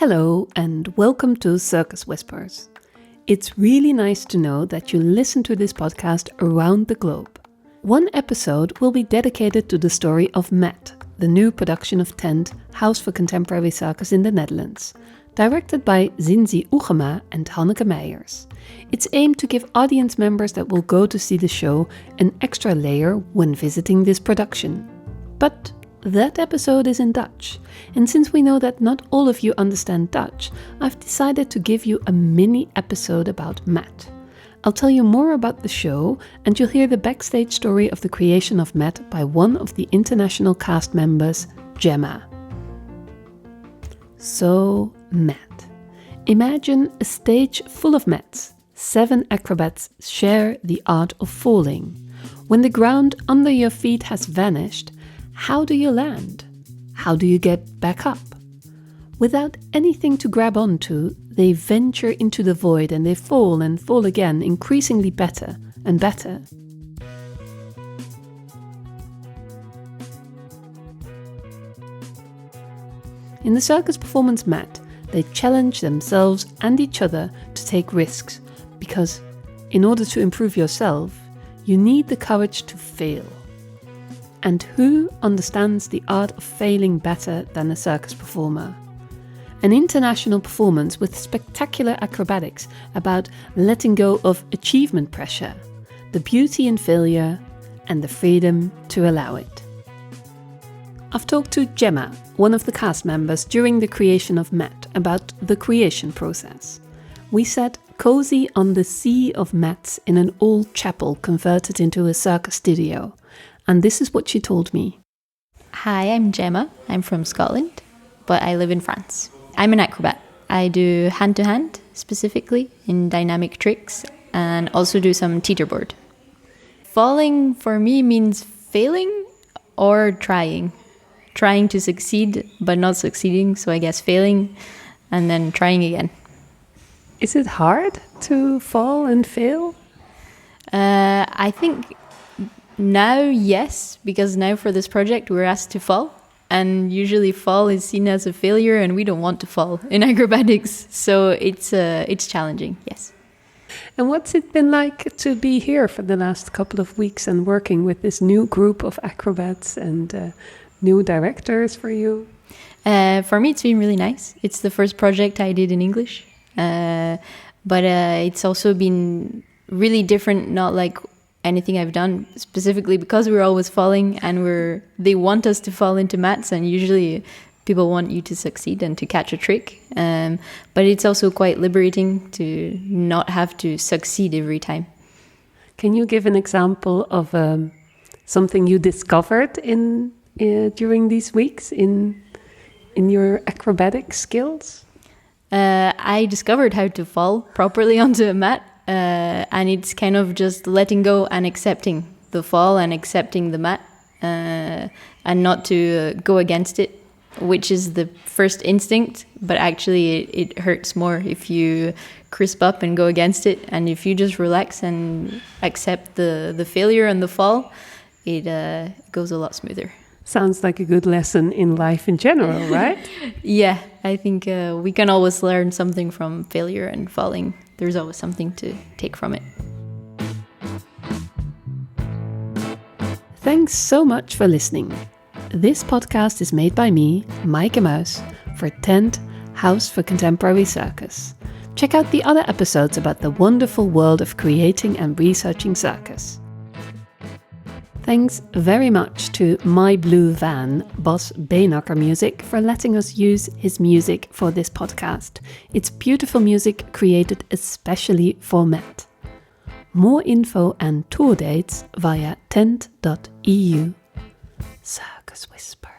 Hello and welcome to Circus Whispers. It's really nice to know that you listen to this podcast around the globe. One episode will be dedicated to the story of Matt, the new production of Tent, House for Contemporary Circus in the Netherlands, directed by Zinzi Oegema and Hanneke Meijers. It's aimed to give audience members that will go to see the show an extra layer when visiting this production. But that episode is in Dutch, and since we know that not all of you understand Dutch, I've decided to give you a mini episode about Matt. I'll tell you more about the show, and you'll hear the backstage story of the creation of Matt by one of the international cast members, Jemma. So, Matt. Imagine a stage full of Matts. 7 acrobats share the art of falling. When the ground under your feet has vanished, how do you land? How do you get back up? Without anything to grab onto, they venture into the void and they fall and fall again, increasingly better and better. In the circus performance Matt, they challenge themselves and each other to take risks, because in order to improve yourself, you need the courage to fail. And who understands the art of failing better than a circus performer? An international performance with spectacular acrobatics about letting go of achievement pressure, the beauty in failure, and the freedom to allow it. I've talked to Jemma, one of the cast members, during the creation of Matt about the creation process. We sat cozy on the sea of mats in an old chapel converted into a circus studio. And this is what she told me. Hi, I'm Jemma. I'm from Scotland, but I live in France. I'm an acrobat. I do hand-to-hand, specifically, in dynamic tricks, and also do some teeterboard. Falling, for me, means failing or trying. Trying to succeed, but not succeeding, so I guess failing, and then trying again. Is it hard to fall and fail? I think now, yes, because now for this project we're asked to fall, and usually fall is seen as a failure, and we don't want to fall in acrobatics, so it's challenging, yes. And what's it been like to be here for the last couple of weeks and working with this new group of acrobats and new directors for you? For me, it's been really nice. It's the first project I did in English, but it's also been really different, not like anything I've done, specifically because we're always falling and they want us to fall into mats, and usually people want you to succeed and to catch a trick. But it's also quite liberating to not have to succeed every time. Can you give an example of something you discovered during these weeks in your acrobatic skills? I discovered how to fall properly onto a mat. And it's kind of just letting go and accepting the fall and accepting the mat, and not to go against it, which is the first instinct, but actually it hurts more if you crisp up and go against it. And if you just relax and accept the failure and the fall, it goes a lot smoother. Sounds like a good lesson in life in general, right? Yeah, I think we can always learn something from failure and falling. There's always something to take from it. Thanks so much for listening. This podcast is made by me, Maaike Muis, for Tent, House for Contemporary Circus. Check out the other episodes about the wonderful world of creating and researching circus. Thanks very much to My Blue Van, Bas Beenakker Music, for letting us use his music for this podcast. It's beautiful music created especially for Matt. More info and tour dates via tent.eu. Circus Whisper.